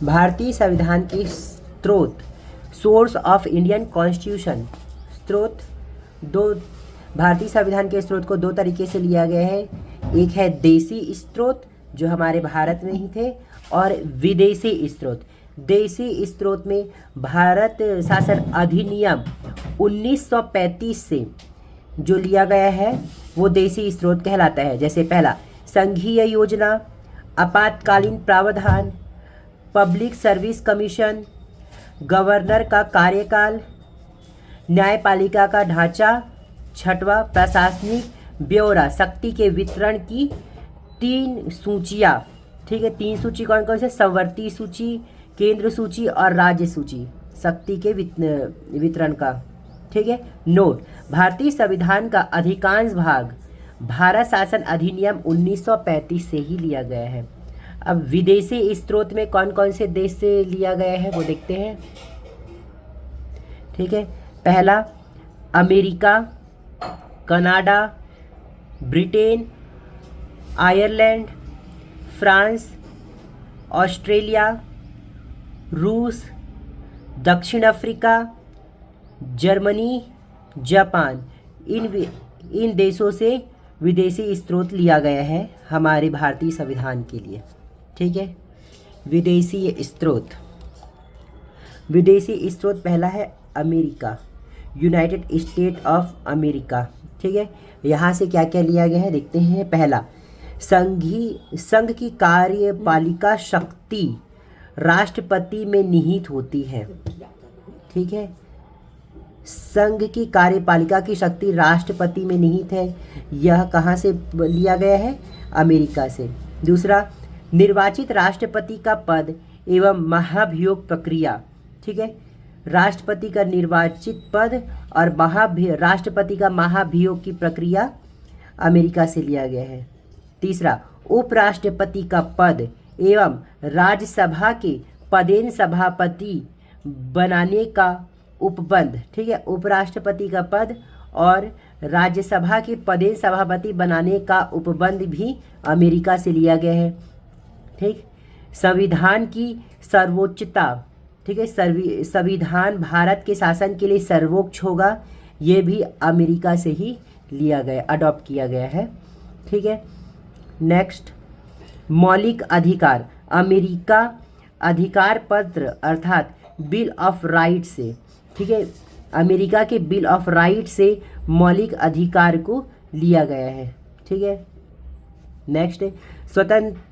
भारतीय संविधान की स्रोत, सोर्स ऑफ इंडियन कॉन्स्टिट्यूशन। स्रोत दो, भारतीय संविधान के स्रोत को दो तरीके से लिया गया है। एक है देसी स्रोत जो हमारे भारत में ही थे, और विदेशी स्रोत। देसी स्रोत में भारत शासन अधिनियम 1935 से जो लिया गया है वो देसी स्रोत कहलाता है। जैसे पहला, संघीय योजना, आपातकालीन प्रावधान, पब्लिक सर्विस कमीशन, गवर्नर का कार्यकाल, न्यायपालिका का ढांचा। छठवां, प्रशासनिक ब्यौरा, शक्ति के वितरण की 3 सूचियाँ। ठीक है, 3 सूची कौन कौन से? संवर्ती सूची, केंद्र सूची और राज्य सूची, शक्ति के वितरण का। ठीक है। नोट, भारतीय संविधान का अधिकांश भाग भारत शासन अधिनियम 1935 से ही लिया गया है। अब विदेशी स्रोत में कौन कौन से देश से लिया गया है वो देखते हैं। ठीक है, पहला America, Canada, Britain, Ireland, France, Australia, रूस, दक्षिण अफ्रीका, जर्मनी, जापान। इन देशों से विदेशी स्रोत लिया गया है हमारे भारतीय संविधान के लिए। ठीक है, विदेशी स्रोत। विदेशी स्रोत पहला है America, United state of America. ठीक है, यहाँ से क्या क्या लिया गया है देखते हैं। पहला, संघ की कार्यपालिका शक्ति राष्ट्रपति में निहित होती है। ठीक है, संघ की कार्यपालिका की शक्ति राष्ट्रपति में निहित है। यह कहाँ से लिया गया है? अमेरिका से। दूसरा, निर्वाचित राष्ट्रपति का पद एवं महाभियोग प्रक्रिया। ठीक है, राष्ट्रपति का निर्वाचित पद और राष्ट्रपति का महाभियोग की प्रक्रिया अमेरिका से लिया गया है। तीसरा, उपराष्ट्रपति का पद एवं राज्यसभा के पदेन सभापति बनाने का उपबंध। ठीक है, उपराष्ट्रपति का पद और राज्यसभा के पदेन सभापति बनाने का उपबंध भी अमेरिका से लिया गया है। ठीक, संविधान की सर्वोच्चता। ठीक है, संविधान भारत के शासन के लिए सर्वोच्च होगा, ये भी अमेरिका से ही लिया गया, अडॉप्ट किया गया है। ठीक है, नेक्स्ट, मौलिक अधिकार। अमेरिका अधिकार पत्र अर्थात बिल ऑफ राइट से। ठीक है, अमेरिका के बिल ऑफ राइट से मौलिक अधिकार को लिया गया है। ठीक है, नेक्स्ट, स्वतंत्र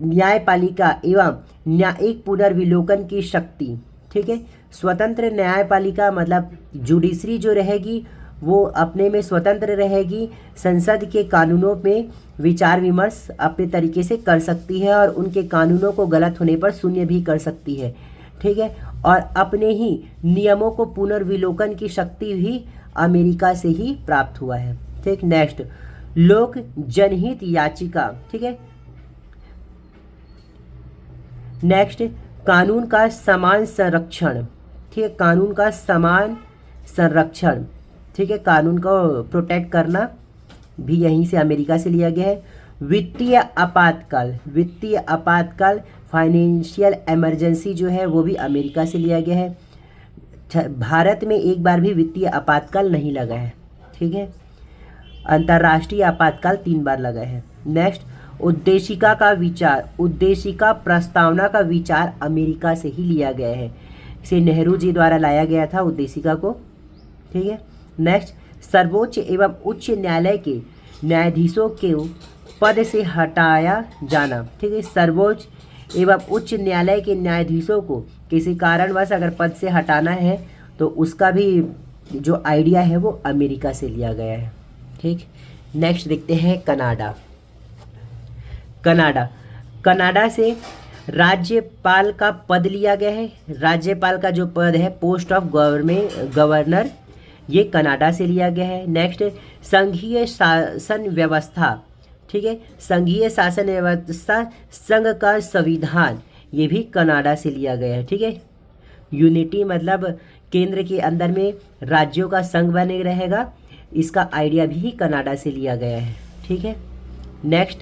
न्यायपालिका एवं न्यायिक पुनर्विलोकन की शक्ति। ठीक है, स्वतंत्र न्यायपालिका मतलब जुडिशरी जो रहेगी वो अपने में स्वतंत्र रहेगी, संसद के कानूनों में विचार विमर्श अपने तरीके से कर सकती है और उनके कानूनों को गलत होने पर शून्य भी कर सकती है। ठीक है, और अपने ही नियमों को पुनर्विलोकन की शक्ति भी अमेरिका से ही प्राप्त हुआ है। ठीक, नेक्स्ट, लोक जनहित याचिका। ठीक है, नेक्स्ट, कानून का समान संरक्षण। ठीक है, कानून का समान संरक्षण। ठीक है, कानून को प्रोटेक्ट करना भी यहीं से अमेरिका से लिया गया है। वित्तीय आपातकाल। वित्तीय आपातकाल, फाइनेंशियल इमरजेंसी जो है वो भी अमेरिका से लिया गया है। भारत में एक बार भी वित्तीय आपातकाल नहीं लगा है। ठीक है, अंतर्राष्ट्रीय आपातकाल 3 बार लगा है। नेक्स्ट, उद्देशिका का विचार। उद्देशिका प्रस्तावना का विचार अमेरिका से ही लिया गया है। इसे नेहरू जी द्वारा लाया गया था उद्देशिका को। ठीक है, नेक्स्ट, सर्वोच्च एवं उच्च न्यायालय के न्यायाधीशों के पद से हटाया जाना। ठीक है, सर्वोच्च एवं उच्च न्यायालय के न्यायाधीशों को किसी कारणवश अगर पद से हटाना है तो उसका भी जो आइडिया है वो अमेरिका से लिया गया है। ठीक, नेक्स्ट देखते हैं कनाडा। कनाडा, कनाडा से राज्यपाल का पद लिया गया है। राज्यपाल का जो पद है पोस्ट ऑफ गवर्नर, ये कनाडा से लिया गया है। नेक्स्ट, संघीय शासन व्यवस्था। ठीक है, संघीय शासन व्यवस्था, संघ का संविधान, ये भी कनाडा से लिया गया है। ठीक है, यूनिटी मतलब केंद्र के अंदर में राज्यों का संघ बने रहेगा, इसका आइडिया भी कनाडा से लिया गया है। ठीक है, नेक्स्ट,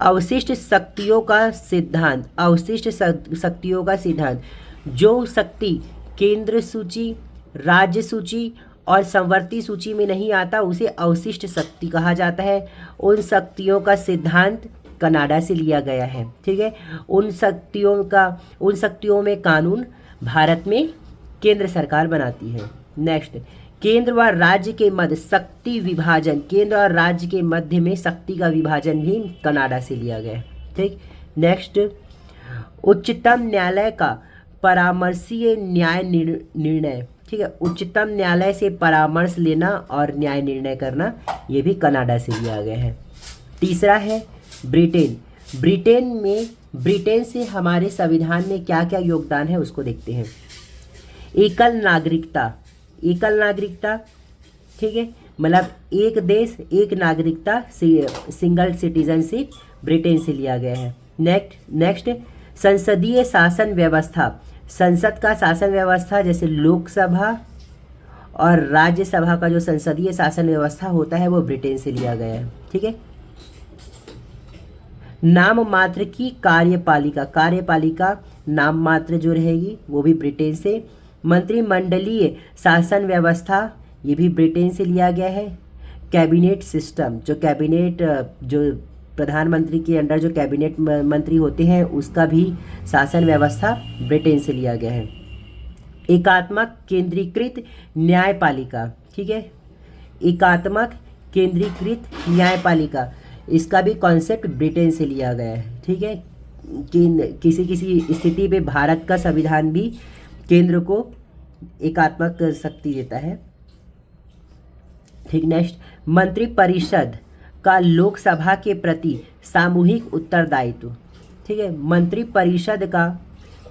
अवशिष्ट शक्तियों का सिद्धांत, अवशिष्ट शक्तियों का सिद्धांत, जो शक्ति केंद्र सूची, राज्य सूची और संवर्ती सूची में नहीं आता उसे अवशिष्ट शक्ति कहा जाता है। उन शक्तियों का सिद्धांत कनाडा से लिया गया है, ठीक है। उन शक्तियों में कानून भारत में केंद्र सरकार बनाती है। नेक्स्ट, केंद्र व राज्य के मध्य शक्ति विभाजन, केंद्र और राज्य के मध्य में शक्ति का विभाजन भी कनाडा से लिया गया है, ठीक। नेक्स्ट, उच्चतम न्यायालय का परामर्शीय न्याय निर्णय, ठीक है। उच्चतम न्यायालय से परामर्श लेना और न्याय निर्णय करना, ये भी कनाडा से लिया गया है। तीसरा है ब्रिटेन। ब्रिटेन से हमारे संविधान में क्या क्या योगदान है उसको देखते हैं। एकल नागरिकता, ठीक है, मतलब एक देश एक नागरिकता, सिंगल सिटीजनशिप ब्रिटेन से लिया गया है। नेक्स्ट, संसदीय शासन व्यवस्था, संसद का शासन व्यवस्था जैसे लोकसभा और राज्यसभा का जो संसदीय शासन व्यवस्था होता है वो ब्रिटेन से लिया गया है, ठीक है। नाम मात्र की कार्यपालिका नाम मात्र जो रहेगी वो भी ब्रिटेन से। मंत्रिमंडलीय शासन व्यवस्था, ये भी ब्रिटेन से लिया गया है। कैबिनेट सिस्टम, जो प्रधानमंत्री के अंडर जो कैबिनेट मंत्री होते हैं उसका भी शासन व्यवस्था ब्रिटेन से लिया गया है। एकात्मक केंद्रीकृत न्यायपालिका, ठीक है, एकात्मक केंद्रीकृत न्यायपालिका, इसका भी कॉन्सेप्ट ब्रिटेन से लिया गया है, ठीक है। किसी स्थिति पे भारत का संविधान भी केंद्र को एकात्मक शक्ति देता है, ठीक। नेक्स्ट, मंत्रिपरिषद का लोकसभा के प्रति सामूहिक उत्तरदायित्व, ठीक है।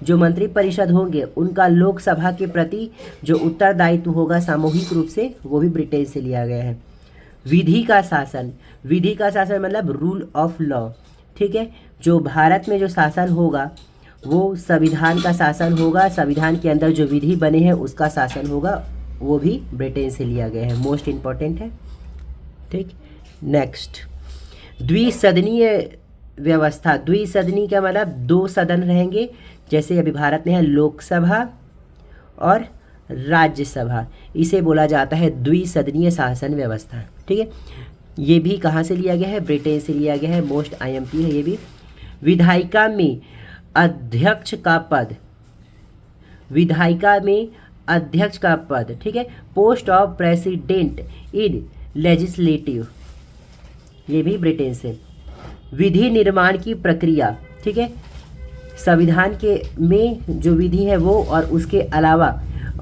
जो मंत्रिपरिषद होंगे उनका लोकसभा के प्रति जो उत्तरदायित्व होगा सामूहिक रूप से, वो भी ब्रिटेन से लिया गया है। विधि का शासन मतलब रूल ऑफ लॉ, ठीक है। जो भारत में जो शासन होगा वो संविधान का शासन होगा, संविधान के अंदर जो विधि बने हैं उसका शासन होगा, वो भी ब्रिटेन से लिया गया है, मोस्ट इम्पॉर्टेंट है, ठीक। नेक्स्ट, द्विसदनीय व्यवस्था, द्विसदनी का मतलब दो सदन रहेंगे, जैसे अभी भारत में है लोकसभा और राज्यसभा, इसे बोला जाता है द्विसदनीय शासन व्यवस्था, ठीक है। ये भी कहाँ से लिया गया है? ब्रिटेन से लिया गया है, मोस्ट आईएमपी है ये भी। विधायिका में अध्यक्ष का पद, ठीक है। Post of president in legislative, ये भी ब्रिटेन से। विधि निर्माण की प्रक्रिया, ठीक है, संविधान के में जो विधि है वो और उसके अलावा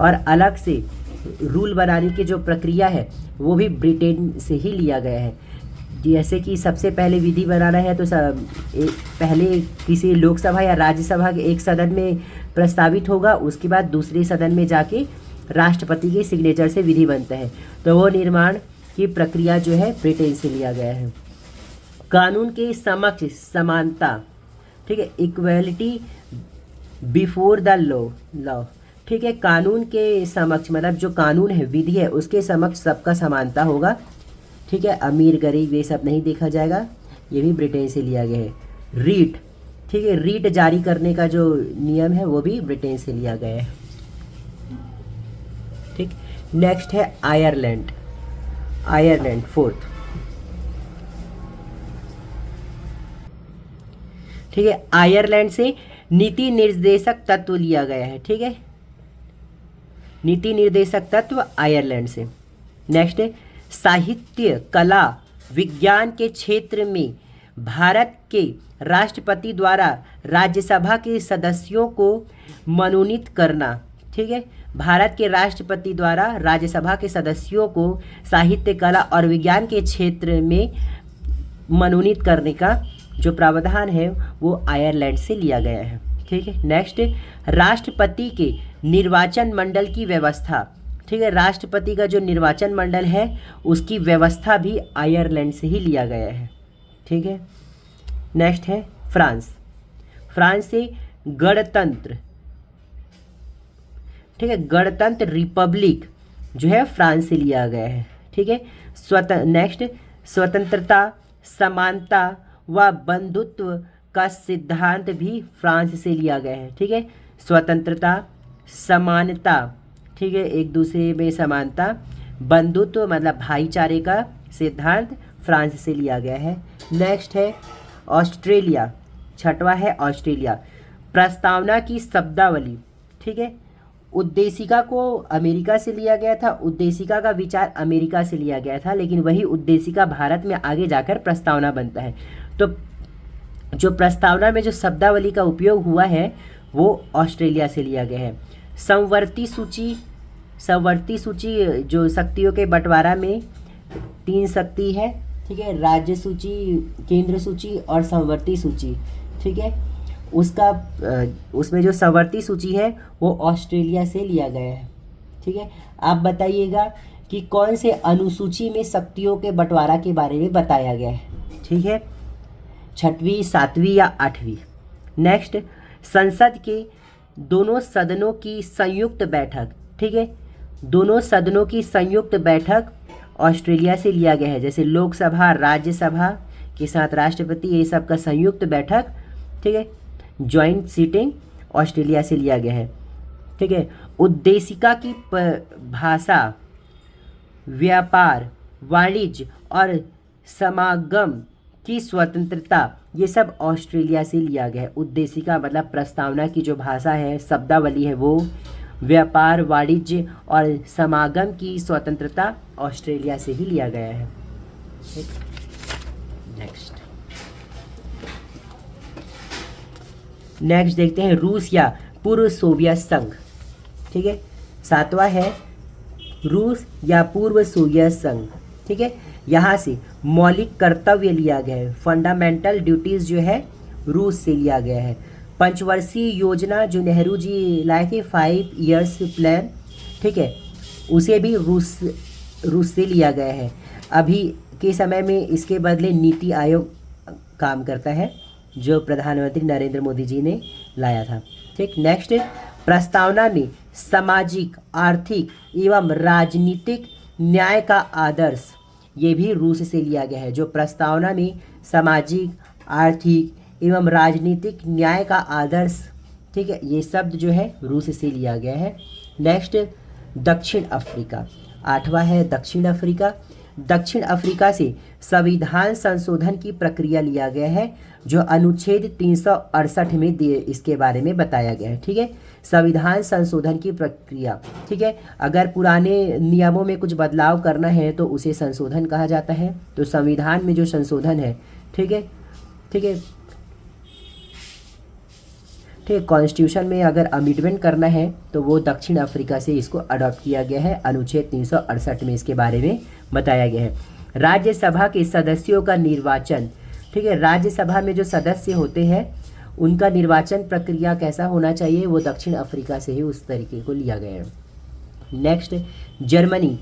और अलग से रूल बनाने की जो प्रक्रिया है वो भी ब्रिटेन से ही लिया गया है। जैसे कि सबसे पहले विधि बनाना है तो पहले किसी लोकसभा या राज्यसभा के एक सदन में प्रस्तावित होगा, उसके बाद दूसरे सदन में जाके राष्ट्रपति के सिग्नेचर से विधि बनता है, तो वो निर्माण की प्रक्रिया जो है ब्रिटेन से लिया गया है। कानून के समक्ष समानता, ठीक है, इक्वलिटी बिफोर द लॉ, ठीक है। कानून के समक्ष मतलब जो कानून है, विधि है, उसके समक्ष सबका समानता होगा, ठीक है। अमीर गरीब ये सब नहीं देखा जाएगा, ये भी ब्रिटेन से लिया गया है। रीट, ठीक है, रीट जारी करने का जो नियम है वो भी ब्रिटेन से लिया गया है, ठीक। नेक्स्ट है आयरलैंड, फोर्थ, ठीक है। आयरलैंड से नीति निर्देशक तत्व लिया गया है, ठीक है, नीति निर्देशक तत्व आयरलैंड से। नेक्स्ट है साहित्य कला विज्ञान के क्षेत्र में भारत के राष्ट्रपति द्वारा राज्यसभा के सदस्यों को मनोनीत करना, ठीक है। भारत के राष्ट्रपति द्वारा राज्यसभा के सदस्यों को साहित्य कला और विज्ञान के क्षेत्र में मनोनीत करने का जो प्रावधान है वो आयरलैंड से लिया गया है, ठीक है। नेक्स्ट, राष्ट्रपति के निर्वाचन मंडल की व्यवस्था, ठीक है, राष्ट्रपति का जो निर्वाचन मंडल है उसकी व्यवस्था भी आयरलैंड से ही लिया गया है, ठीक है। नेक्स्ट है फ्रांस से गणतंत्र, ठीक है, गणतंत्र रिपब्लिक जो है फ्रांस से लिया गया है, ठीक है। नेक्स्ट, स्वतंत्रता, समानता व बंधुत्व का सिद्धांत भी फ्रांस से लिया गया है। ठीक है, स्वतंत्रता, समानता, ठीक है, एक दूसरे में समानता, बंधुत्व मतलब भाईचारे का सिद्धांत फ्रांस से लिया गया है। नेक्स्ट है ऑस्ट्रेलिया, छठवां है ऑस्ट्रेलिया। प्रस्तावना की शब्दावली, ठीक है, उद्देशिका को अमेरिका से लिया गया था, उद्देशिका का विचार अमेरिका से लिया गया था, लेकिन वही उद्देशिका भारत में आगे जाकर प्रस्तावना बनता है। तो जो प्रस्तावना में जो शब्दावली का उपयोग हुआ है वो ऑस्ट्रेलिया से लिया गया है। संवर्ती सूची, संवर्ती सूची जो शक्तियों के बंटवारा में 3 शक्ति है, ठीक है, राज्य सूची, केंद्र सूची और संवर्ती सूची। ठीक है, उसका उसमें जो संवर्ती सूची है वो ऑस्ट्रेलिया से लिया गया है। ठीक है, आप बताइएगा कि कौन से अनुसूची में शक्तियों के बंटवारा के बारे में बताया गया है। ठीक है, 6वीं, 7वीं या 8वीं। नेक्स्ट, संसद के दोनों सदनों की संयुक्त बैठक, ठीक है, दोनों सदनों की संयुक्त बैठक ऑस्ट्रेलिया से लिया गया है। जैसे लोकसभा, राज्यसभा के साथ राष्ट्रपति, ये सब का संयुक्त बैठक, ठीक है, जॉइंट सीटिंग ऑस्ट्रेलिया से लिया गया है। ठीक है, उद्देशिका की भाषा, व्यापार, वाणिज्य और समागम की स्वतंत्रता, ये सब ऑस्ट्रेलिया से लिया गया है। उद्देशिका मतलब प्रस्तावना की जो भाषा है, शब्दावली है, वो व्यापार, वाणिज्य और समागम की स्वतंत्रता ऑस्ट्रेलिया से ही लिया गया है। नेक्स्ट देखते हैं रूस या पूर्व सोवियत संघ। ठीक है, 7वां है रूस या पूर्व सोवियत संघ। ठीक है, यहाँ से मौलिक कर्तव्य लिया गया है, फंडामेंटल ड्यूटीज जो है रूस से लिया गया है। पंचवर्षीय योजना जो नेहरू जी लाए थे, 5 ईयर्स प्लान, ठीक है, उसे भी रूस से लिया गया है। अभी के समय में इसके बदले नीति आयोग काम करता है, जो प्रधानमंत्री नरेंद्र मोदी जी ने लाया था। ठीक, नेक्स्ट, प्रस्तावना में सामाजिक, आर्थिक एवं राजनीतिक न्याय का आदर्श, ये भी रूस से लिया गया है। जो प्रस्तावना में सामाजिक, आर्थिक एवं राजनीतिक न्याय का आदर्श, ठीक है, ये शब्द जो है रूस से लिया गया है। नेक्स्ट, दक्षिण अफ्रीका, 8वां है दक्षिण अफ्रीका। दक्षिण अफ्रीका से संविधान संशोधन की प्रक्रिया लिया गया है, जो अनुच्छेद 368 में इसके बारे में बताया गया है। ठीक है, संविधान संशोधन की प्रक्रिया, ठीक है, अगर पुराने नियमों में कुछ बदलाव करना है तो उसे संशोधन कहा जाता है। तो संविधान में जो संशोधन है, ठीक है, ठीक है, ठीक, कॉन्स्टिट्यूशन में अगर अमेंडमेंट करना है तो वो दक्षिण अफ्रीका से इसको अडॉप्ट किया गया है। अनुच्छेद 368 में इसके बारे में बताया गया है। राज्यसभा के सदस्यों का निर्वाचन, ठीक है, राज्यसभा में जो सदस्य होते हैं उनका निर्वाचन प्रक्रिया कैसा होना चाहिए, वो दक्षिण अफ्रीका से ही उस तरीके को लिया गया है। नेक्स्ट, जर्मनी,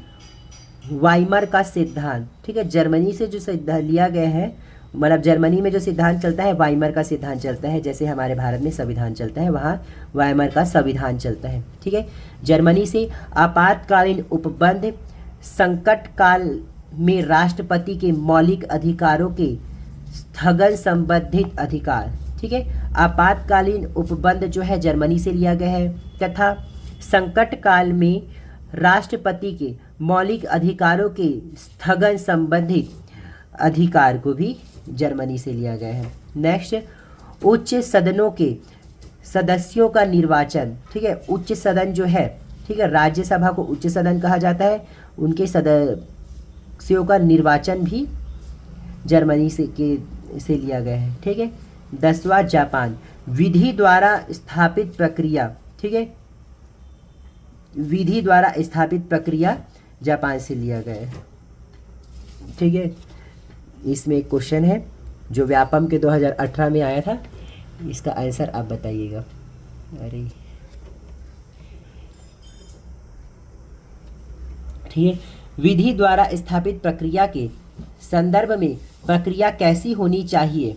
वाइमर का सिद्धांत, ठीक है, जर्मनी से जो सिद्धांत लिया गया है, मतलब जर्मनी में जो सिद्धांत चलता है वाइमर का सिद्धांत चलता है। जैसे हमारे भारत में संविधान चलता है, वहाँ वाइमर का संविधान चलता है। ठीक है, जर्मनी से आपातकालीन उपबंध, संकट काल में राष्ट्रपति के मौलिक अधिकारों के स्थगन संबंधित अधिकार, ठीक है, आपातकालीन उपबंध जो है जर्मनी से लिया गया है, तथा संकट काल में राष्ट्रपति के मौलिक अधिकारों के स्थगन संबंधित अधिकार को भी जर्मनी से लिया गया है। नेक्स्ट, उच्च सदनों के सदस्यों का निर्वाचन, ठीक है, उच्च सदन जो है, ठीक है, राज्यसभा को उच्च सदन कहा जाता है, उनके सदस्यों का निर्वाचन भी जर्मनी से लिया गया है। ठीक है, 10वां जापान, विधि द्वारा स्थापित प्रक्रिया, ठीक है, विधि द्वारा स्थापित प्रक्रिया जापान से लिया गया है। ठीक है, इसमें एक क्वेश्चन है जो व्यापम के 2018 में आया था, इसका आंसर आप बताइएगा। अरे ठीक है, विधि द्वारा स्थापित प्रक्रिया के संदर्भ में प्रक्रिया कैसी होनी चाहिए।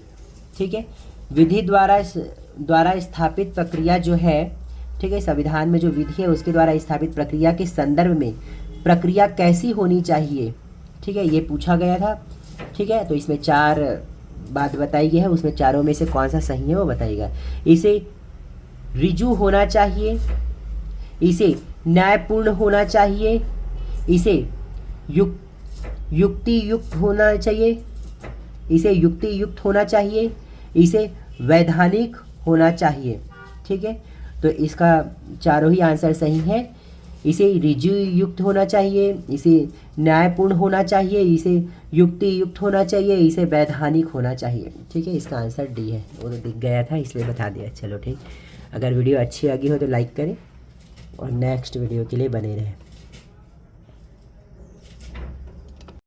ठीक है, विधि द्वारा स्थापित प्रक्रिया जो है, ठीक है, संविधान में जो विधि है उसके द्वारा स्थापित प्रक्रिया के संदर्भ में प्रक्रिया कैसी होनी चाहिए, ठीक है, ये पूछा गया था। ठीक है, तो इसमें 4 बात बताई गई है उसमें चारों में से कौन सा सही है वो बताइएगा। इसे ऋजु होना चाहिए, इसे न्यायपूर्ण होना चाहिए, इसे युक्ति युक्त होना चाहिए, इसे युक्ति युक्त होना चाहिए, इसे वैधानिक होना चाहिए। ठीक है, तो इसका चारों ही आंसर सही है। इसे ऋजु युक्त होना चाहिए, इसे न्यायपूर्ण होना चाहिए, इसे युक्ति युक्त होना चाहिए, इसे वैधानिक होना चाहिए। ठीक है, इसका आंसर डी है। वो तो दिख गया था इसलिए बता दिया। चलो ठीक, अगर वीडियो अच्छी लगी हो तो लाइक करें और नेक्स्ट वीडियो के लिए बने रहें।